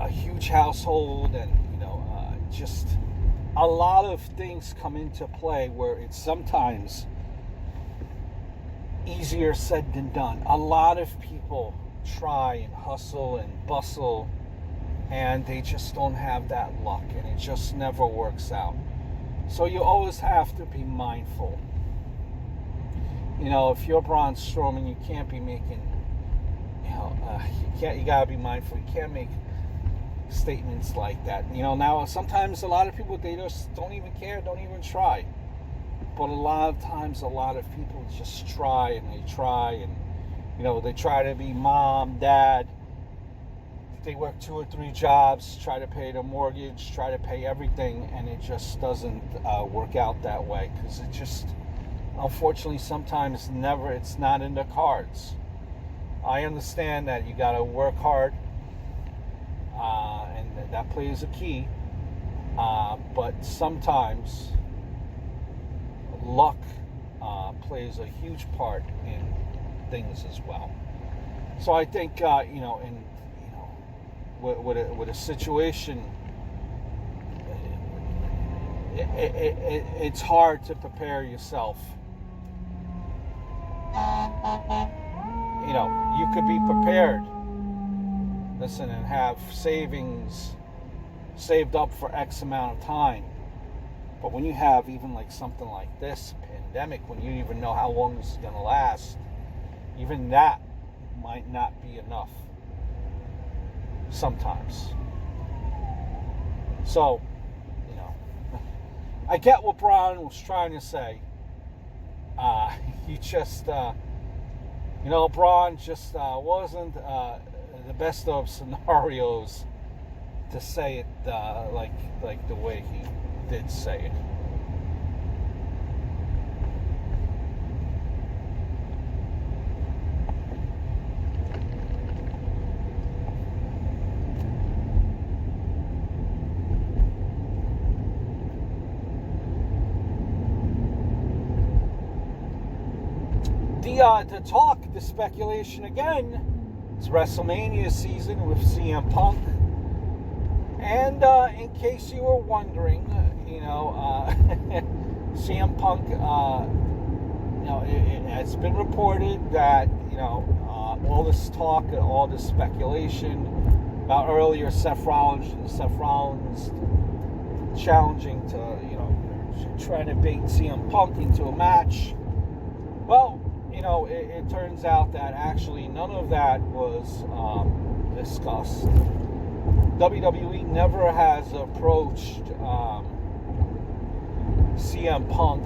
huge household, and just a lot of things come into play where it's sometimes easier said than done. A lot of people try and hustle and bustle, and they just don't have that luck, and it just never works out. So you always have to be mindful. If you're Braun Strowman, you can't be making, you gotta be mindful. You can't make statements like that. Now sometimes a lot of people, they just don't even care, don't even try. But a lot of times, a lot of people just try and they try, and they try to be mom, dad. They work 2 or 3 jobs, try to pay the mortgage, try to pay everything, and it just doesn't work out that way, because it just, unfortunately, sometimes it's not in the cards. I understand that you got to work hard, and that plays a key, but sometimes luck plays a huge part in things as well. So I think with a situation, it's hard to prepare yourself. You could be prepared, listen, and have savings saved up for X amount of time. But when you have even like something like this pandemic, when you don't even know how long this is going to last, even that might not be enough sometimes. So, I get what Braun was trying to say. He just, Braun just wasn't the best of scenarios to say it like the way he did say it. The talk, the speculation again, it's WrestleMania season with CM Punk. And in case you were wondering, CM Punk, it has been reported that, all this talk and all this speculation about earlier Seth Rollins challenging to, trying to bait CM Punk into a match. Well, it turns out that actually none of that was discussed. WWE never has approached CM Punk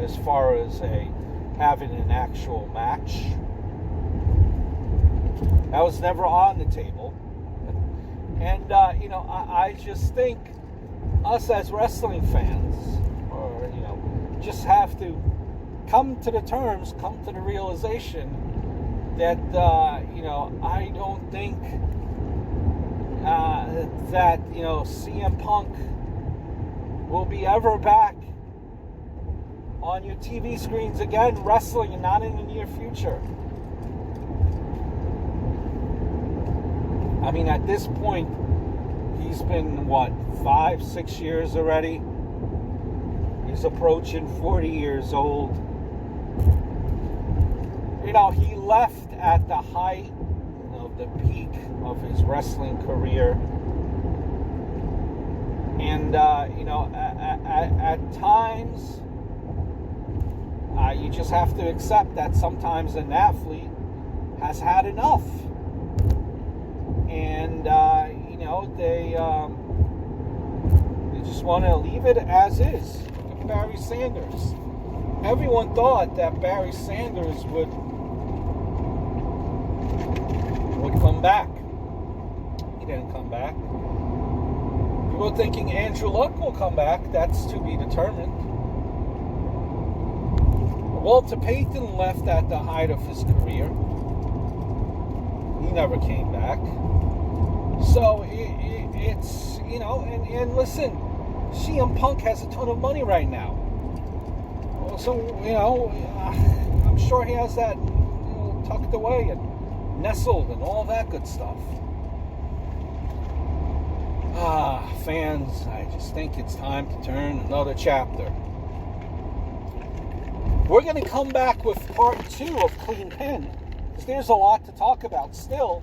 as far as having an actual match. That was never on the table. And, I just think us as wrestling fans, or, just have to come to the realization that, I don't think that, CM Punk will be ever back on your TV screens again, wrestling, and not in the near future. I mean, at this point, he's been, 5-6 years already? He's approaching 40 years old. He left at the height of the peak of his wrestling career. And, at times, you just have to accept that sometimes an athlete has had enough. And, they just want to leave it as is. Look at Barry Sanders. Everyone thought that Barry Sanders would come back. He didn't come back. People are thinking Andrew Luck will come back. That's to be determined. Walter Payton left at the height of his career. He never came back. So it's, and listen, CM Punk has a ton of money right now. So, I'm sure he has that tucked away and nestled and all that good stuff. Fans, I just think it's time to turn another chapter. We're going to come back with part 2 of Clean Pen, because there's a lot to talk about still.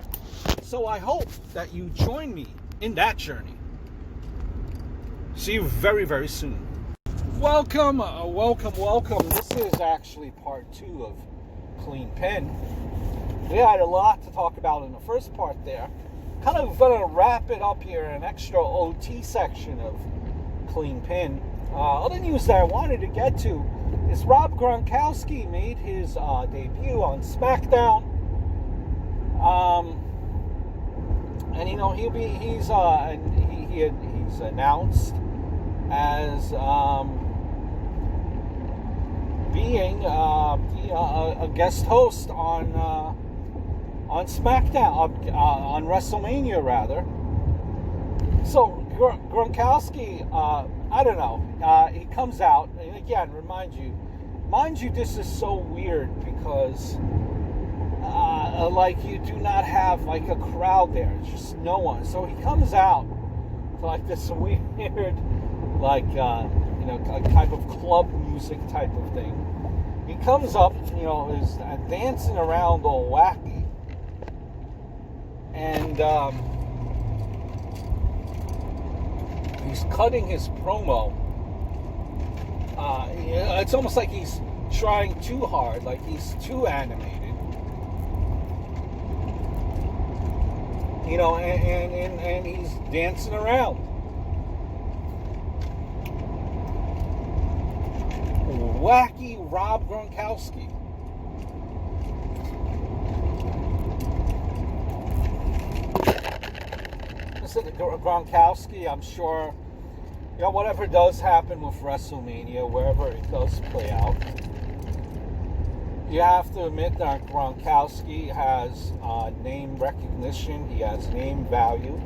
So I hope that you join me in that journey. See you very, very soon. Welcome. This is actually part 2 of Clean Pen. We had a lot to talk about in the first part there. Kind of going to wrap it up here in an extra OT section of Clean Pen. Other news that I wanted to get to is Rob Gronkowski made his debut on SmackDown. And you know he's announced as being a guest host on SmackDown, on WrestleMania rather. So Gronkowski, I don't know. He comes out, and again, mind you, this is so weird because, like, you do not have like a crowd there. It's just no one. So he comes out to like this weird, like, a type of club music type of thing. He comes up, is dancing around all wacky, and he's cutting his promo. It's almost like he's trying too hard, like he's too animated. And he's dancing around. Wacky Rob Gronkowski. Listen, Gronkowski, I'm sure, whatever does happen with WrestleMania, wherever it does play out, you have to admit that Gronkowski has name recognition. He has name value.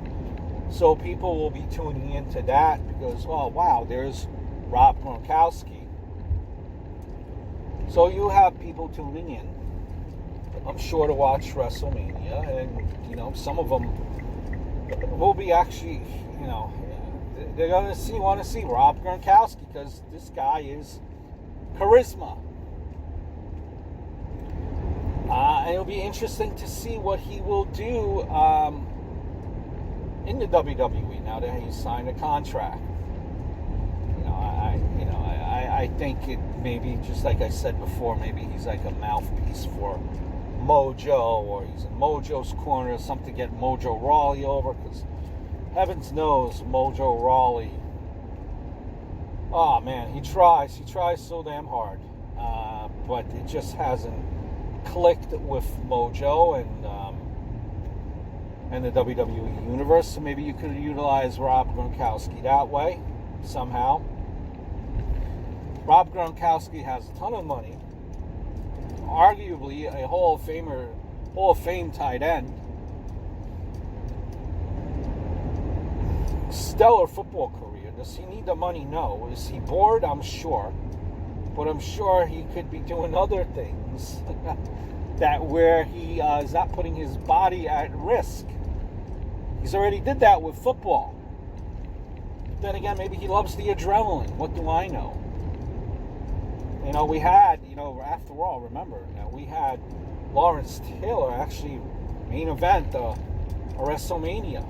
So people will be tuning into that because, oh, wow, there's Rob Gronkowski. So you have people tuning in, I'm sure, to watch WrestleMania, and some of them will be actually, they're gonna want to see Rob Gronkowski because this guy is charisma, and it'll be interesting to see what he will do in the WWE now that he's signed a contract. I think it maybe, just like I said before, maybe he's like a mouthpiece for Mojo, or he's in Mojo's corner, something to get Mojo Rawley over, because heavens knows Mojo Rawley, oh man, he tries so damn hard, but it just hasn't clicked with Mojo and the WWE universe. So maybe you could utilize Rob Gronkowski that way somehow. Rob Gronkowski has a ton of money, arguably a Hall of Fame tight end, stellar football career. Does he need the money? No. Is he bored? I'm sure, but I'm sure he could be doing other things that where he is not putting his body at risk. He's already did that with football. Then again, maybe he loves the adrenaline. What do I know? We had, after all, remember, we had Lawrence Taylor actually main event a WrestleMania.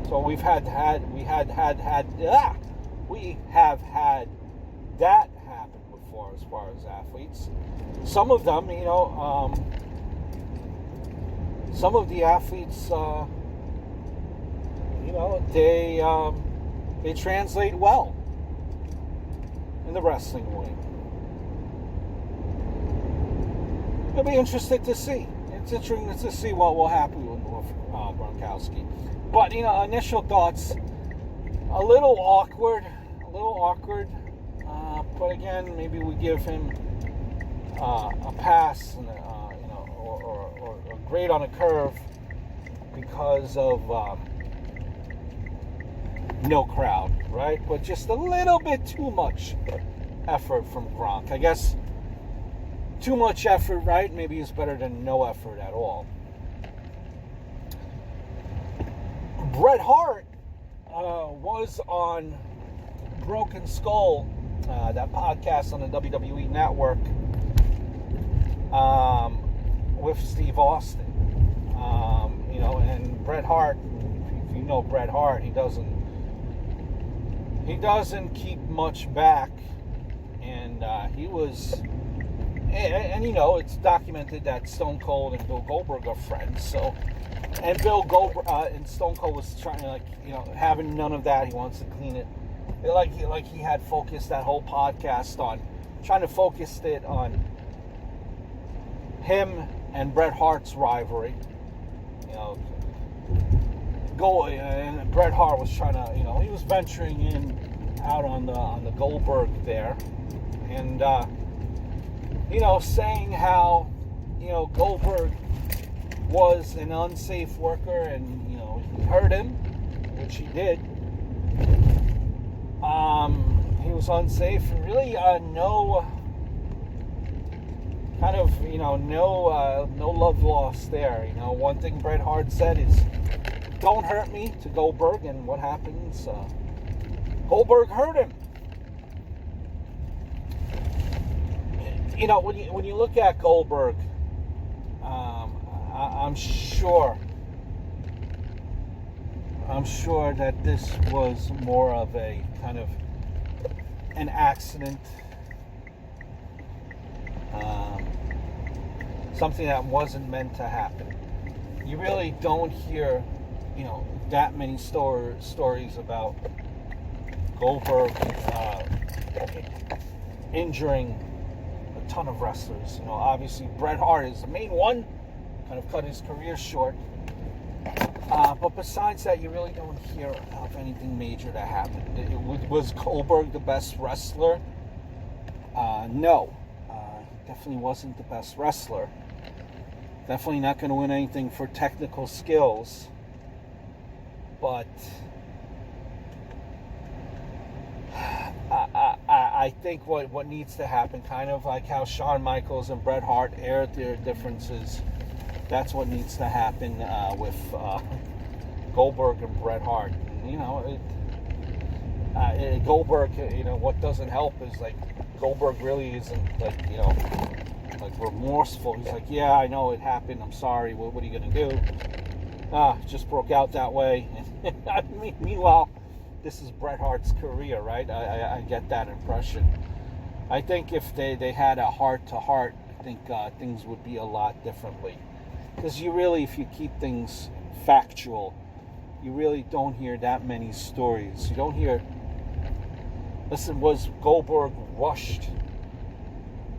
So we have had that happen before as far as athletes. Some of them, some of the athletes, they translate well in the wrestling ring. It'll be interesting to see. It's interesting to see what will happen with Gronkowski. But initial thoughts, a little awkward. But again, maybe we give him a pass, and or a grade on a curve because of no crowd, right? But just a little bit too much effort from Gronk. I guess too much effort, right? Maybe is better than no effort at all. Bret Hart was on Broken Skull, that podcast on the WWE Network, with Steve Austin. And Bret Hart, if you know Bret Hart, he doesn't keep much back, and he was, and it's documented that Stone Cold and Bill Goldberg are friends. So, and Bill Goldberg and Stone Cold was trying to having none of that. He wants to clean it, like he had focused that whole podcast on trying to focus it on him and Bret Hart's rivalry. And Bret Hart was trying to, he was venturing in out on the Goldberg there, and saying how Goldberg was an unsafe worker, and he hurt him, which he did. He was unsafe, and really no kind of no love lost there. One thing Bret Hart said is, "Don't hurt me," to Goldberg, and what happens? Goldberg hurt him. When you look at Goldberg, I'm sure that this was more of a kind of an accident, something that wasn't meant to happen. You really don't hear that many stories about Goldberg injuring a ton of wrestlers. Obviously Bret Hart is the main one, kind of cut his career short. But besides that, you really don't hear of anything major that happened. Was Goldberg the best wrestler? No. Definitely wasn't the best wrestler. Definitely not going to win anything for technical skills. But I think what needs to happen, kind of like how Shawn Michaels and Bret Hart aired their differences, that's what needs to happen with Goldberg and Bret Hart. Goldberg, what doesn't help is Goldberg really isn't remorseful. He's like, yeah, I know it happened. I'm sorry. What are you gonna do? Just broke out that way. Meanwhile, this is Bret Hart's career, right? I get that impression. I think if they had a heart-to-heart, I think things would be a lot differently. Because if you keep things factual, you really don't hear that many stories. You don't hear, listen, was Goldberg rushed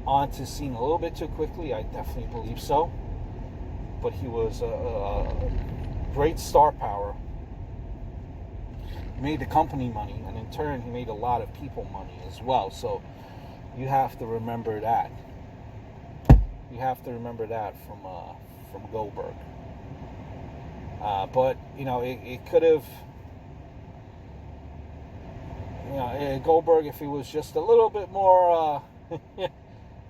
onto scene a little bit too quickly? I definitely believe so. But he was a great star power. He made the company money, and in turn, he made a lot of people money as well. So you have to remember that. You have to remember that from Goldberg. But it could have. Goldberg, if he was just a little bit more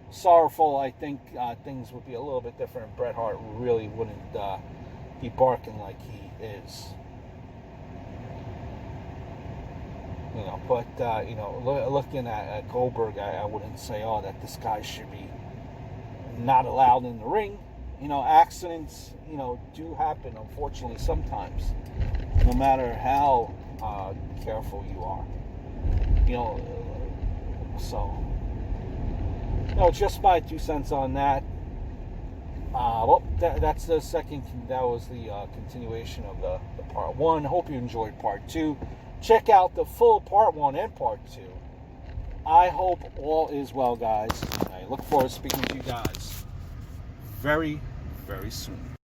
sorrowful, I think things would be a little bit different. Bret Hart really wouldn't be barking like he is. But looking at Goldberg, I wouldn't say, that this guy should be not allowed in the ring. Accidents, do happen, unfortunately, sometimes, no matter how careful you are. So, just my 2 cents on that. That's the second. That was the continuation of the part 1. Hope you enjoyed part 2. Check out the full part 1 and part 2. I hope all is well, guys. I look forward to speaking to you guys very, very soon.